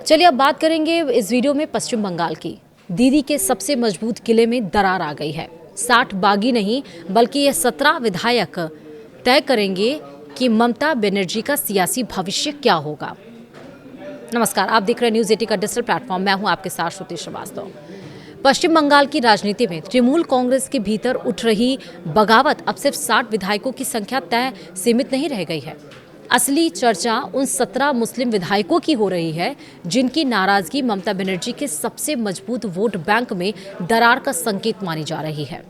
चलिए अब बात करेंगे इस वीडियो में पश्चिम बंगाल की। दीदी के सबसे मजबूत किले में दरार आ गई है। 60 बागी नहीं बल्कि ये 17 विधायक तय करेंगे कि ममता बनर्जी का सियासी भविष्य क्या होगा। नमस्कार, आप देख रहे हैं न्यूज़ 80 का डिजिटल प्लेटफॉर्म। मैं हूं आपके साथ श्रुति श्रीवास्तव। पश्चिम बंगाल की राजनीति में तृणमूल कांग्रेस के भीतर उठ रही बगावत अब सिर्फ 60 विधायकों की संख्या तय सीमित नहीं रह गई है। असली चर्चा उन 17 मुस्लिम विधायकों की हो रही है जिनकी नाराजगी ममता बनर्जी के सबसे मजबूत वोट बैंक में दरार का संकेत मानी जा रही है।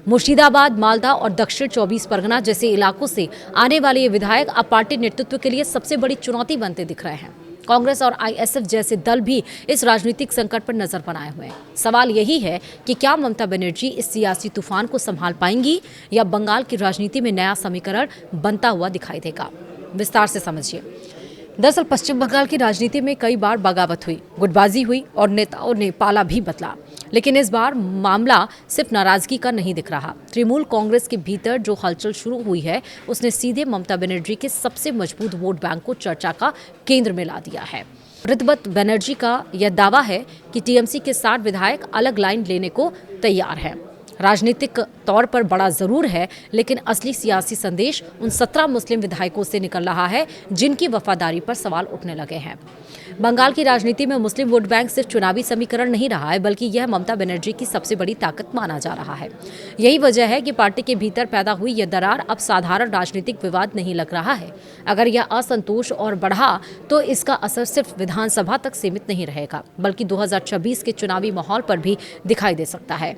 मुर्शिदाबाद, मालदा और दक्षिण 24 परगना जैसे इलाकों से आने वाले ये विधायक अब पार्टी नेतृत्व के लिए सबसे बड़ी चुनौती बनते दिख रहे हैं। कांग्रेस और आईएसएफ जैसे दल भी इस राजनीतिक संकट पर नजर बनाए हुए हैं। सवाल यही है कि क्या ममता बनर्जी इस सियासी तूफान को संभाल पाएंगी या बंगाल की राजनीति में नया समीकरण बनता हुआ दिखाई देगा। विस्तार से समझिए। दरअसल पश्चिम बंगाल की राजनीति में कई बार बगावत हुई, गुटबाजी हुई और नेताओं ने पाला भी बदला, लेकिन इस बार मामला सिर्फ नाराजगी का नहीं दिख रहा। तृणमूल कांग्रेस के भीतर जो हलचल शुरू हुई है उसने सीधे ममता बनर्जी के सबसे मजबूत वोट बैंक को चर्चा का केंद्र में ला दिया है। ऋतुव्रत बनर्जी का यह दावा है कि टीएमसी के 60 विधायक अलग लाइन लेने को तैयार हैं। राजनीतिक तौर पर बड़ा जरूर है, लेकिन असली सियासी संदेश उन 17 मुस्लिम विधायकों से निकल रहा है जिनकी वफादारी पर सवाल उठने लगे हैं। बंगाल की राजनीति में मुस्लिम वोट बैंक सिर्फ चुनावी समीकरण नहीं रहा है, बल्कि यह ममता बनर्जी की सबसे बड़ी ताकत माना जा रहा है। यही वजह है कि पार्टी के भीतर पैदा हुई यह दरार अब साधारण राजनीतिक विवाद नहीं लग रहा है। अगर यह असंतोष और बढ़ा तो इसका असर सिर्फ विधानसभा तक सीमित नहीं रहेगा, बल्कि 2026 के चुनावी माहौल पर भी दिखाई दे सकता है।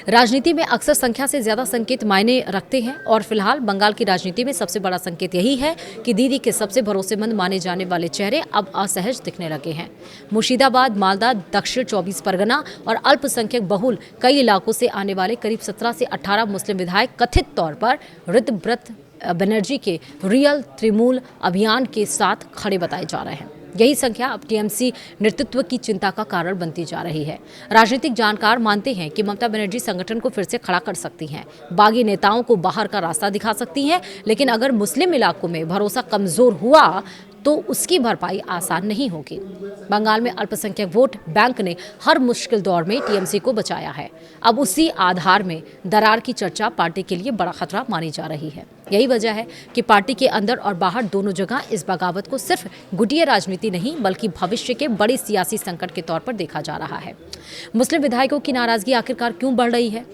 राजनीति में अक्सर संख्या से ज्यादा संकेत मायने रखते हैं और फिलहाल बंगाल की राजनीति में सबसे बड़ा संकेत यही है कि दीदी के सबसे भरोसेमंद माने जाने वाले चेहरे अब असहज दिखने लगे हैं। मुर्शिदाबाद, मालदा, दक्षिण 24 परगना और अल्पसंख्यक बहुल कई इलाकों से आने वाले करीब 17 से 18 मुस्लिम विधायक कथित तौर पर ऋतुव्रत बनर्जी के रियल तृणमूल अभियान के साथ खड़े बताए जा रहे हैं। यही संख्या अब टीएमसी नेतृत्व की चिंता का कारण बनती जा रही है। राजनीतिक जानकार मानते हैं कि ममता बनर्जी संगठन को फिर से खड़ा कर सकती हैं, बागी नेताओं को बाहर का रास्ता दिखा सकती हैं, लेकिन अगर मुस्लिम इलाकों में भरोसा कमजोर हुआ तो उसकी भरपाई आसान नहीं होगी। बंगाल में अल्पसंख्यक वोट बैंक ने हर मुश्किल दौर में टीएमसी को बचाया है। अब उसी आधार में दरार की चर्चा पार्टी के लिए बड़ा खतरा मानी जा रही है। यही वजह है कि पार्टी के अंदर और बाहर दोनों जगह इस बगावत को सिर्फ गुटिया राजनीति नहीं बल्कि भविष्य के बड़े सियासी संकट के तौर पर देखा जा रहा है। मुस्लिम विधायकों की नाराजगी आखिरकार क्यों बढ़ रही है,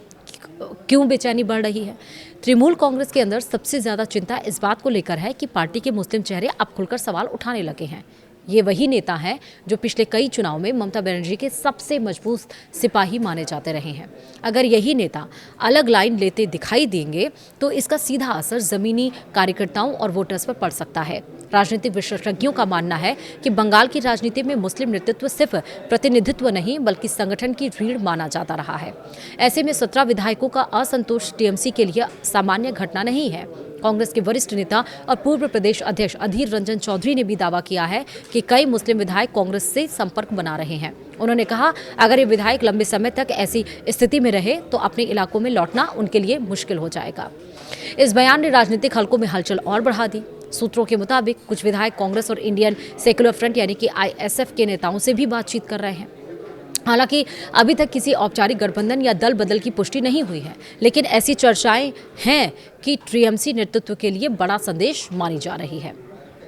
क्यों बेचैनी बढ़ रही है? तृणमूल कांग्रेस के अंदर सबसे ज्यादा चिंता इस बात को लेकर है कि पार्टी के मुस्लिम चेहरे अब खुलकर सवाल उठाने लगे हैं। ये वही नेता हैं जो पिछले कई चुनाव में ममता बनर्जी के सबसे मजबूत सिपाही माने जाते रहे हैं। अगर यही नेता अलग लाइन लेते दिखाई देंगे तो इसका सीधा असर जमीनी कार्यकर्ताओं और वोटर्स पर पड़ सकता है। राजनीतिक विशेषज्ञों का मानना है कि बंगाल की राजनीति में मुस्लिम नेतृत्व सिर्फ प्रतिनिधित्व नहीं बल्कि संगठन की रीढ़ माना जाता रहा है। ऐसे में 17 विधायकों का असंतोष टीएमसी के लिए सामान्य घटना नहीं है। कांग्रेस के वरिष्ठ नेता और पूर्व प्रदेश अध्यक्ष अधीर रंजन चौधरी ने भी दावा किया है कि कई मुस्लिम विधायक कांग्रेस से संपर्क बना रहे हैं। उन्होंने कहा, अगर ये विधायक लंबे समय तक ऐसी स्थिति में रहे तो अपने इलाकों में लौटना उनके लिए मुश्किल हो जाएगा। इस बयान ने राजनीतिक हलकों में हलचल और बढ़ा दी। सूत्रों के मुताबिक कुछ विधायक कांग्रेस और इंडियन सेक्युलर फ्रंट यानी कि आईएसएफ के नेताओं से भी बातचीत कर रहे हैं। हालांकि अभी तक किसी औपचारिक गठबंधन या दल बदल की पुष्टि नहीं हुई है, लेकिन ऐसी चर्चाएं हैं कि टीएमसी नेतृत्व के लिए बड़ा संदेश मानी जा रही है।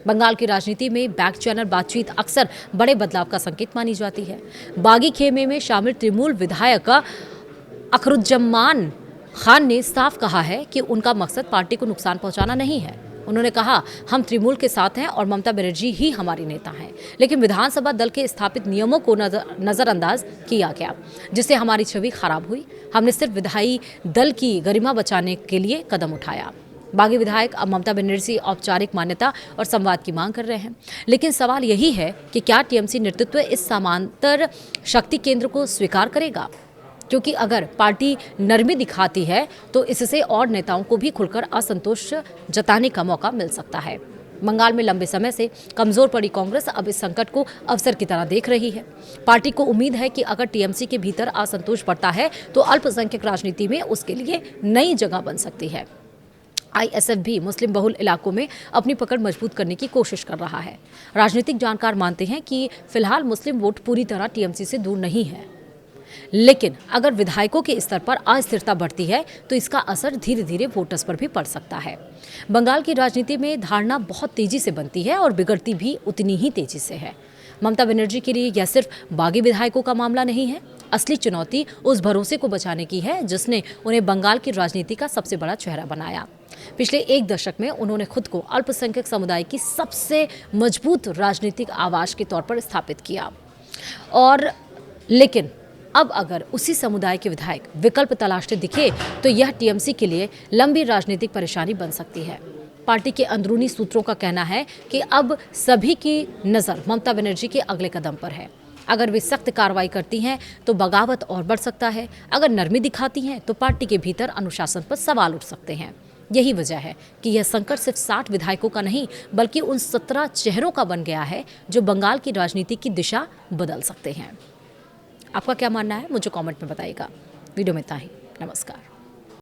बंगाल की राजनीति में बैक चैनल बातचीत अक्सर बड़े बदलाव का संकेत मानी जाती है। बागी खेमे में शामिल तृणमूल विधायक अखरुज्जमान खान ने साफ कहा है कि उनका मकसद पार्टी को नुकसान पहुंचाना नहीं है। उन्होंने कहा, हम तृणमूल के साथ हैं और ममता बनर्जी ही हमारी नेता हैं, लेकिन विधानसभा दल के स्थापित नियमों को नजरअंदाज किया गया, जिससे हमारी छवि खराब हुई। हमने सिर्फ विधायी दल की गरिमा बचाने के लिए कदम उठाया। बागी विधायक अब ममता बनर्जी से औपचारिक मान्यता और संवाद की मांग कर रहे हैं, लेकिन सवाल यही है कि क्या टीएमसी नेतृत्व इस समांतर शक्ति केंद्र को स्वीकार करेगा? क्योंकि अगर पार्टी नरमी दिखाती है तो इससे और नेताओं को भी खुलकर असंतोष जताने का मौका मिल सकता है। बंगाल में लंबे समय से कमजोर पड़ी कांग्रेस अब इस संकट को अवसर की तरह देख रही है। पार्टी को उम्मीद है कि अगर टीएमसी के भीतर असंतोष बढ़ता है तो अल्पसंख्यक राजनीति में उसके लिए नई जगह बन सकती है। आईएसएफ भी मुस्लिम बहुल इलाकों में अपनी पकड़ मजबूत करने की कोशिश कर रहा है। राजनीतिक जानकार मानते हैं कि फिलहाल मुस्लिम वोट पूरी तरह टीएमसी से दूर नहीं है, लेकिन अगर विधायकों के स्तर पर अस्थिरता बढ़ती है तो इसका असर धीरे धीरे वोटर्स पर भी पड़ सकता है। बंगाल की राजनीति में धारणा बहुत तेजी से बनती है और बिगड़ती भी उतनी ही तेजी से है। ममता बनर्जी के लिए यह सिर्फ बागी विधायकों का मामला नहीं है, असली चुनौती उस भरोसे को बचाने की है जिसने उन्हें बंगाल की राजनीति का सबसे बड़ा चेहरा बनाया। पिछले एक दशक में उन्होंने खुद को अल्पसंख्यक समुदाय की सबसे मजबूत राजनीतिक आवाज के तौर पर स्थापित किया। लेकिन अब अगर उसी समुदाय के विधायक विकल्प तलाशते दिखे तो यह टीएमसी के लिए लंबी राजनीतिक परेशानी बन सकती है। पार्टी के अंदरूनी सूत्रों का कहना है कि अब सभी की नज़र ममता बनर्जी के अगले कदम पर है। अगर वे सख्त कार्रवाई करती हैं तो बगावत और बढ़ सकता है, अगर नरमी दिखाती हैं तो पार्टी के भीतर अनुशासन पर सवाल उठ सकते हैं। यही वजह है कि यह संकट सिर्फ 60 विधायकों का नहीं बल्कि उन 17 चेहरों का बन गया है जो बंगाल की राजनीति की दिशा बदल सकते हैं। आपका क्या मानना है मुझे कमेंट में बताइएगा। वीडियो में इतना ही। नमस्कार।